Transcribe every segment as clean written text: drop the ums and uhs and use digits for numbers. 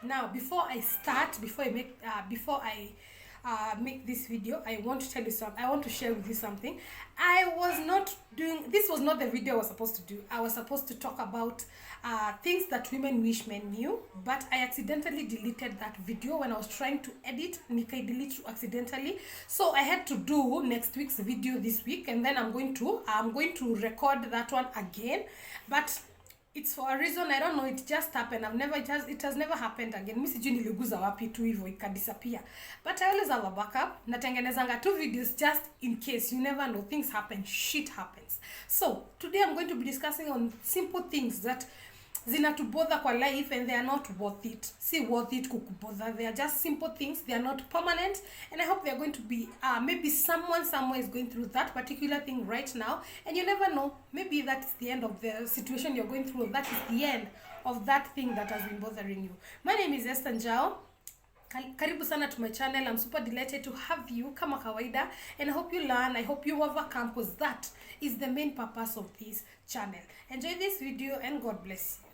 Now, before I start, before I make this video, I want to tell you something. I want to share with you something. I was not doing this. Was not the video I was supposed to do. I was supposed to talk about things that women wish men knew, but I accidentally deleted that video when I was trying to edit. Nikai delete accidentally, so I had to do next week's video this week, and then I'm going to record that one again, but it's for a reason. I don't know, it just happened. It has never happened again. Mimi sijui niliguza wapi tu hivyo ikadisappear, but I always have a backup. Natengenezanga two videos just in case. You never know, things happen, shit happens. So today I'm going to be discussing on simple things that zinatubother kwa life and they are not worth it. See, worth it kukubother. They are just simple things. They are not permanent, and I hope they are going to be maybe someone somewhere is going through that particular thing right now, and you never know, maybe that's the end of the situation you're going through. That is the end of that thing that has been bothering you. My name is NJAU. Karibu sana to my channel. I'm super delighted to have you kama kawaida, and I hope you learn, I hope you overcome, because that is the main purpose of this channel. Enjoy this video and God bless you.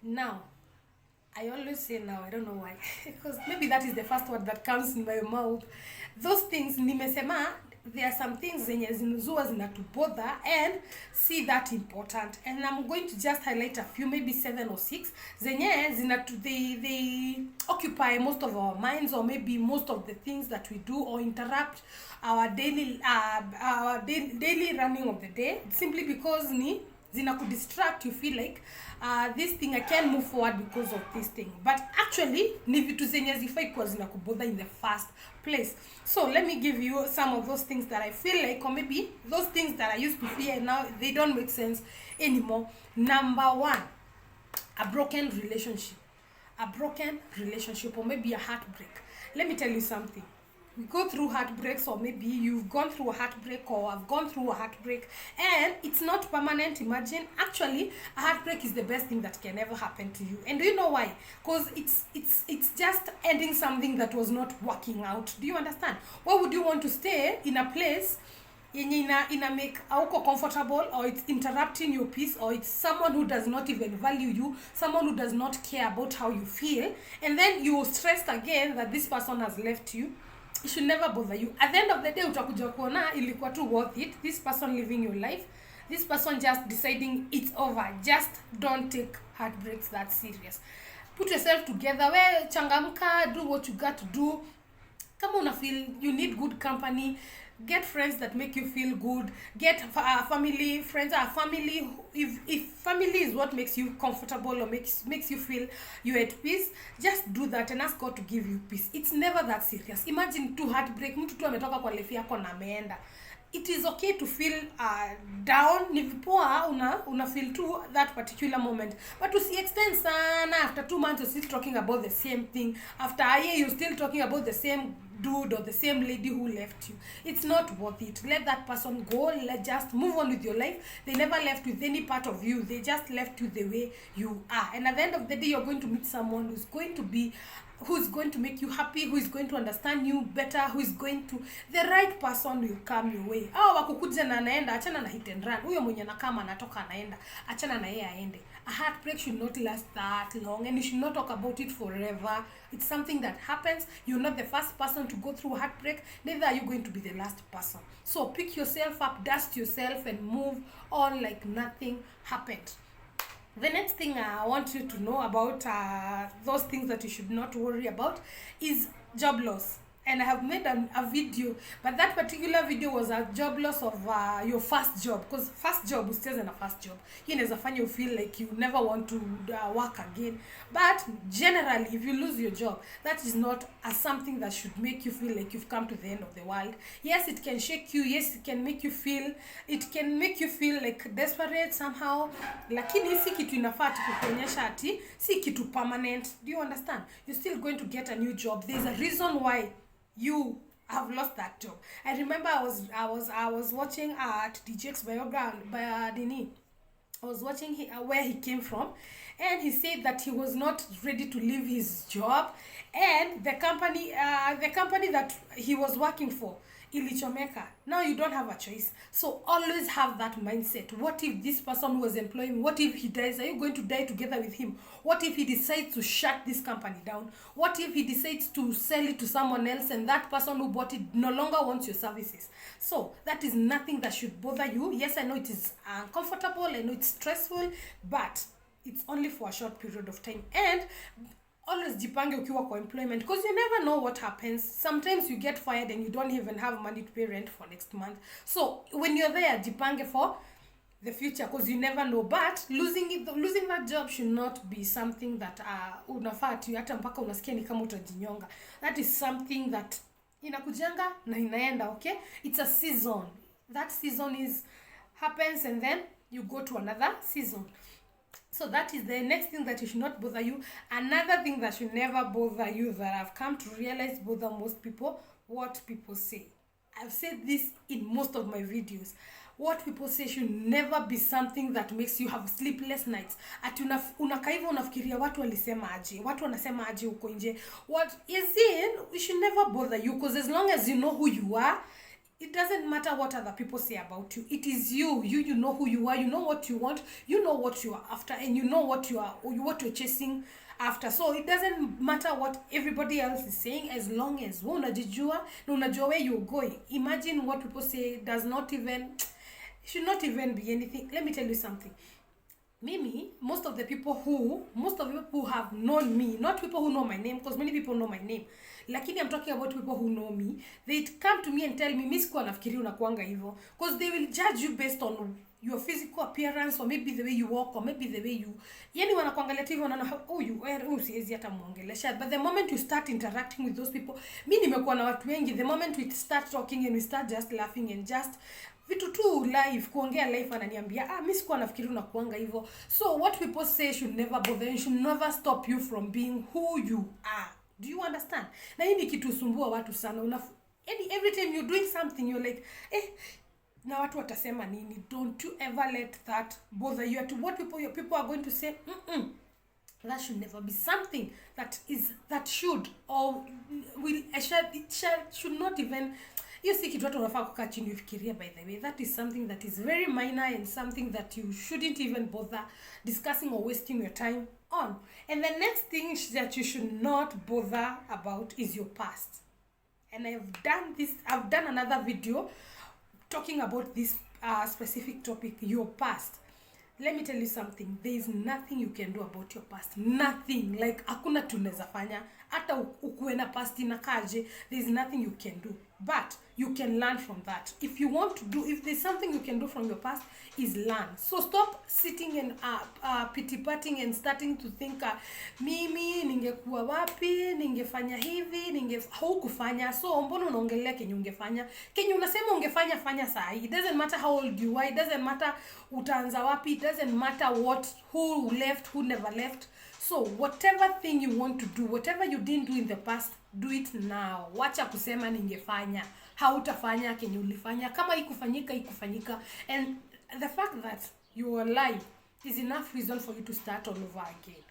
Now, I always say now, I don't know why, because maybe that is the first word that comes in my mouth. Those things, nimesema, there are some things zenye zinuzua zinatubother and see that important, and I'm going to just highlight a few, maybe 7 or 6 zenye they occupy most of our minds, or maybe most of the things that we do, or interrupt our daily running of the day, simply because ni zina could distract. You feel like this thing I can't move forward because of this thing, but actually ni vitu zenye zifai kwa zina kubother in the first place. So let me give you some of those things that I feel like, or maybe those things that I used to fear and now they don't make sense anymore. Number 1, a broken relationship. Or maybe a heartbreak. Let me tell you something. We go through heartbreaks, or maybe you've gone through a heartbreak, or I've gone through a heartbreak, and it's not permanent. Imagine, actually, a heartbreak is the best thing that can ever happen to you. And do you know why? Because it's just ending something that was not working out. Do you understand? Why would you want to stay in a place ina make auko comfortable, or it's interrupting your peace, or it's someone who does not even value you, someone who does not care about how you feel, and then you're stressed again that this person has left you? It should never bother you. At the end of the day, utakuja kuona ilikuwa tu worth it. This person living your life, this person just deciding it's over. Just don't take heartbreaks that serious. Put yourself together. Well, changamka, do what you got to do. Kama una feel you need good company, get friends that make you feel good. Get family, friends, family. If family is what makes you comfortable, or makes you feel you're at peace, just do that and ask God to give you peace. It's never that serious. Imagine tu heartbreak, mtu tu ametoka kwa life yako na ameenda. It is okay to feel down. Ni vipoa una feel to that particular moment, but to see extend sana. After 2 months you're still talking about the same thing. After a year you're still talking about the same dude or the same lady who left you. It's not worth it. Let that person go. Just move on with your life. They never left with any part of you. They just left you the way you are, and at the end of the day you're going to meet someone who's going to make you happy, who is going to understand you better, who is going to, the right person will come your way. Wakukuja na anaenda, achana na hit and run. Huyo mwenye nakama anatoka anaenda, achana na yeye aende. A heartbreak should not last that long, and you should not talk about it forever. It's something that happens. You're not the first person to go through heartbreak, neither are you going to be the last person. So pick yourself up, dust yourself, and move on like nothing happened. The next thing I want you to know about those things that you should not worry about is job loss. And I have made a video, but that particular video was a job loss of your first job, because first job stays in a first job. You know, fun you feel like you never want to work again. But generally, if you lose your job, that is not something that should make you feel like you've come to the end of the world. Yes, it can shake you. Yes, it can make you feel like desperate somehow. Lakini si kitu inafaa tukuonyesha ati si kitu permanent. Do you understand? You're still going to get a new job. There's a reason why you have lost that job. I remember I was watching DJ's biography by Dini. I was watching where he came from, and he said that he was not ready to leave his job, and the company that he was working for, ilichomeka. Now you don't have a choice. So always have that mindset. What if this person who was employing me, what if he dies? Are you going to die together with him? What if he decides to shut this company down? What if he decides to sell it to someone else and that person who bought it no longer wants your services? So that is nothing that should bother you. Yes, I know it is uncomfortable, I know it's stressful, but it's only for a short period of time. And always jipange ukiwa kwa employment, because you never know what happens. Sometimes you get fired and you don't even have money to pay rent for next month. So when you're there, jipange for the future, because you never know. But losing that job should not be something that unafaa tu hata mpaka unasikia ni kama utajinyonga. That is something that inakujanga na inaenda, okay? It's a season. That season happens and then you go to another season. So that is the next thing that should not bother you. Another thing that should never bother you, that I've come to realize bother most people, what people say. I've said this in most of my videos. What people say should never be something that makes you have sleepless nights. Ati unakaiva unafikiria watu walisema aje, watu wanasema aje huko nje. What is it should never bother you, because as long as you know who you are, it doesn't matter what other people say about you. It is you. You know who you are. You know what you want. You know what you are after, and you know what you're chasing after. So it doesn't matter what everybody else is saying, as long as unajijua na unajua where you're going. Imagine what people say should not even be anything. Let me tell you something. Most of the people who have known me, not people who know my name, because many people know my name. Lakini I'm talking about people who know me. They come to me and tell me, sikuwa nafikiri unakuanga hivyo. Because they will judge you based on your physical appearance, or maybe the way you walk, or maybe the way you... Yani wanakuangalia hivyo wanaona, siwezi hata muongelesha. But the moment you start interacting with those people, nimekuwa na watu wengi, the moment we start talking and we start just laughing and just... vitu tu live, kuongea live, ananiambia sikuwa nafikiri unakuanga hivyo. So what people say should never bother you, should never stop you from being who you are. Do you understand? Na hii ni kitu sumbua watu sana. Every time you're doing something, you're like, na watu watasema nini? Don't you ever let that bother you. To what people are going to say, that should never be something that should or will should not even... You see kitu watu wanafaa kukaa chini ufikiria, by the way. That is something that is very minor and something that you shouldn't even bother discussing or wasting your time on. And the next thing that you should not bother about is your past. And I've done another video talking about this specific topic, your past. Let me tell you something. There is nothing you can do about your past. Nothing. Like, hakuna tunaweza fanya. Hata ukuwe na past inakaje, there is nothing you can do. But you can learn from that. If there's something you can do from your past, is learn. So stop sitting and pity-patting and starting to think, mimi ningekuwa wapi, ningefanya hivi, haukufanya. So mbona unaongelea kenye ungefanya? Kenye unasema ungefanya, fanya saa hii. It doesn't matter how old you are. It doesn't matter utaanza wapi. It doesn't matter who left, who never left. So whatever thing you want to do, whatever you didn't do in the past, do it now. Wacha kusema ningefanya, hautafanya kenye ulifanya. Kama ikufanyika. And the fact that you are alive is enough reason for you to start all over again.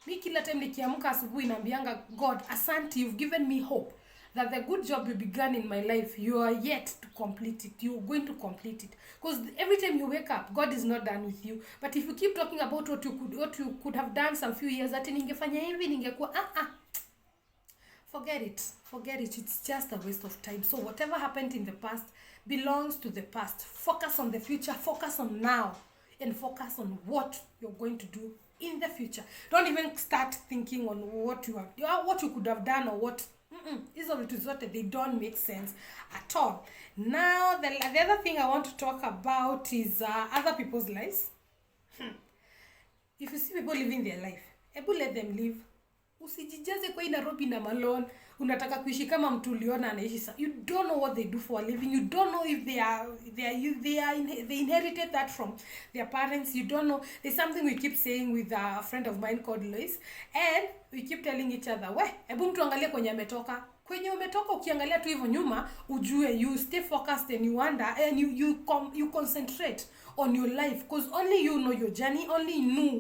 Mi kila time nikiamka asubuhi naambianga God, asante, you've given me hope that the good job you began in my life, you are yet to complete it. You're going to complete it. Because every time you wake up, God is not done with you. But if you keep talking about what you could have done some few years, ati ningefanya hivi, ningekuwa forget it. It's just a waste of time. So whatever happened in the past belongs to the past. Focus on the future, focus on now, and focus on what you're going to do in the future. Don't even start thinking on what you could have done or what... they don't make sense at all. Now, the other thing I want to talk about is other people's lives. If you see people living their life, let them live. Usijijaze kwa Nairobi na malone, unataka kuishi kama mtu uliona anaishi. You don't know what they do for a living. You don't know if they inherited that from their parents. You don't know. There's something we keep saying with a friend of mine called Lois, and we keep telling each other, hebu mtu angalie kwenye ametoka. Kwenye umetoka ukiangalia tu hivyo nyuma, ujue you stay focused and you wonder and you concentrate on your life, because only you know your journey, only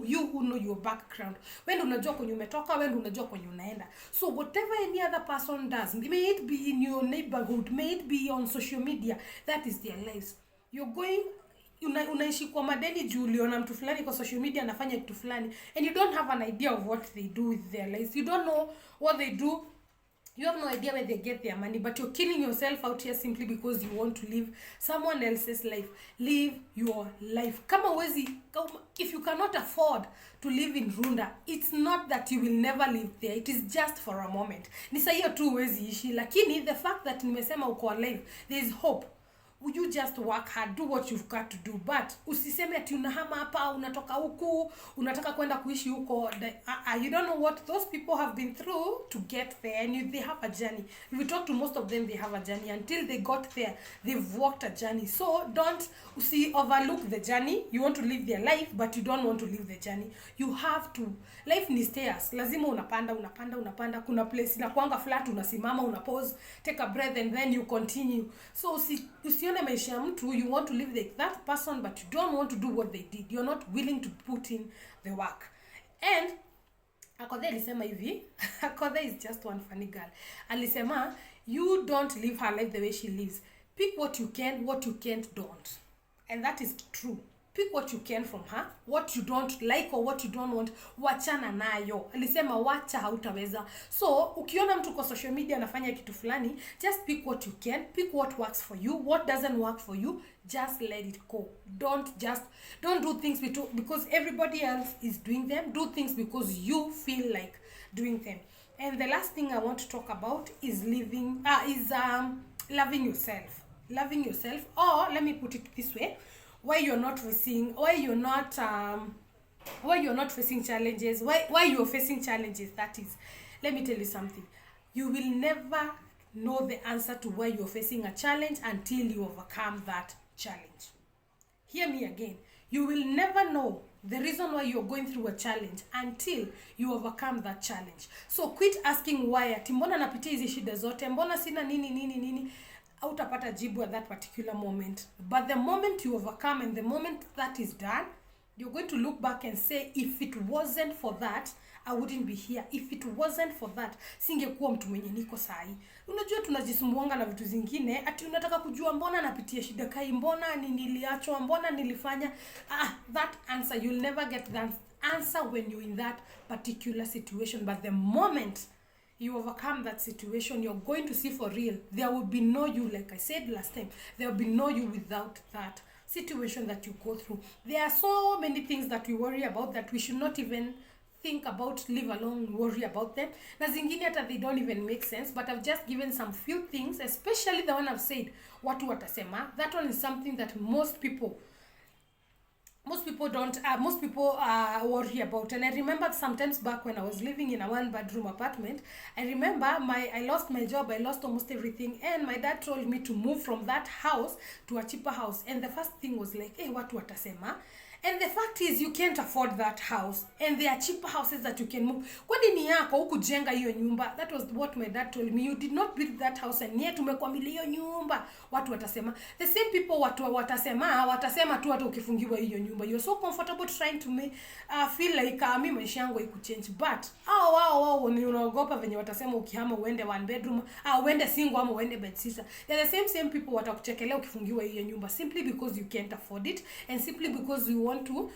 you who know your background. Wewe unajua kwenye umetoka, wewe unajua kwenye unaenda. So whatever any other person does, may it be in your neighborhood, may it be on social media, that is their lives. You're going unaishi kwa madeni juu uliona mtu fulani kwa social media anafanya kitu fulani, and you don't have an idea of what they do with their lives. You don't know what they do. You have no idea where they get their money, but you're killing yourself out here simply because you want to live someone else's life. Live your life. If you cannot afford to live in Runda, it's not that you will never live there. It is just for a moment. Ni saa hiyo tu huwezi ishi, lakini the fact that nimesema uko alive, there is hope. Would you just work hard, do what you've got to do, but usiseme ati unahama hapa, unatoka huku, unataka kwenda kuishi huko. You don't know what those people have been through to get there, and they have a journey. If you talk to most of them, they have a journey. Until they got there, they've walked a journey. So don't overlook the journey. You want to live their life, but you don't want to live the journey. You have to. Life ni stairs. Lazima unapanda. Kuna place inakuanga flat, unasimama, unapause, take a breath, and then you continue. So usione maisha ya mtu, you want to live like that person, but you don't want to do what they did. You're not willing to put in the work. And Akodhe alisema hivi, Akodhe is just one funny girl. Alisema, you don't live her life the way she lives. Pick what you can, what you can't, don't. And that is true. Pick what you can from her, what you don't like or what you don't want, wachana nayo. Alisema wacha hautaweza. So, ukiona mtu kwa social media anafanya kitu fulani, just pick what you can, pick what works for you, what doesn't work for you, just let it go. Don't do things because everybody else is doing them. Do things because you feel like doing them. And the last thing I want to talk about is loving yourself. Loving yourself, or let me put it this way, why you're not facing challenges, why you're facing challenges, that is. Let me tell you something. You will never know the answer to why you're facing a challenge until you overcome that challenge. Hear me again. You will never know the reason why you're going through a challenge until you overcome that challenge. So quit asking why. Ati mbona napitia hizi shida zote, mbona sina nini. Utapata jibu at that particular moment. But the moment you overcome and the moment that is done, you're going to look back and say, if it wasn't for that, I wouldn't be here. If it wasn't for that, singekuwa mtu mwenye niko sahi. Unajua tunajisumbuanga na vitu zingine, ati unataka kujua mbona napitia shida kai, mbona niliachwa, mbona nilifanya. That answer, you'll never get that answer when you're in that particular situation. But the moment you overcome that situation, you're going to see for real. There will be no you, like I said last time. There will be no you without that situation that you go through. There are so many things that we worry about that we should not even think about, leave alone worry about them. Na zingine hata they don't even make sense, but I've just given some few things, especially the one I've said, watu watasema. That one is something that most people worry about. And I remember sometimes back when I was living in a 1-bedroom apartment, I remember I lost my job, I lost almost everything, and my dad told me to move from that house to a cheaper house. And the first thing was like, hey, watu watasema. And the fact is, you can't afford that house, and there are cheaper houses that you can move. Kwani ni yako hukujenga hiyo nyumba? That was what my dad told me. You did not build that house, and yet umekwamilia hiyo nyumba. Watu watasema. The same people watasema tu hata ukifungiwa hiyo nyumba. You're so comfortable trying to feel like mimi maisha yangu haikuchange, but wao ni unaogopa venye watasema ukihama uende 1 bedroom, uende single ama uende bed sitter. They're the same people watakuchekelea ukifungiwa hiyo nyumba simply because you can't afford it, and simply because you want to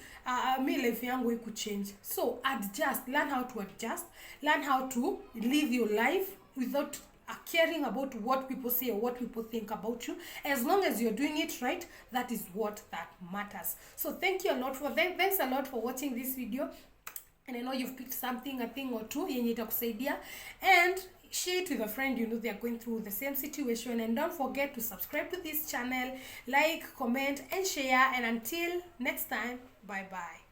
life yangu iku change. So adjust, learn how to adjust, learn how to live your life without caring about what people say or what people think about you. As long as you're doing it right, that is what that matters. So thanks a lot for watching this video, and I know you've picked something, a thing or two yenye itakusaidia, and share it with a friend you know they are going through the same situation. And don't forget to subscribe to this channel, like, comment, and share. And until next time, bye bye.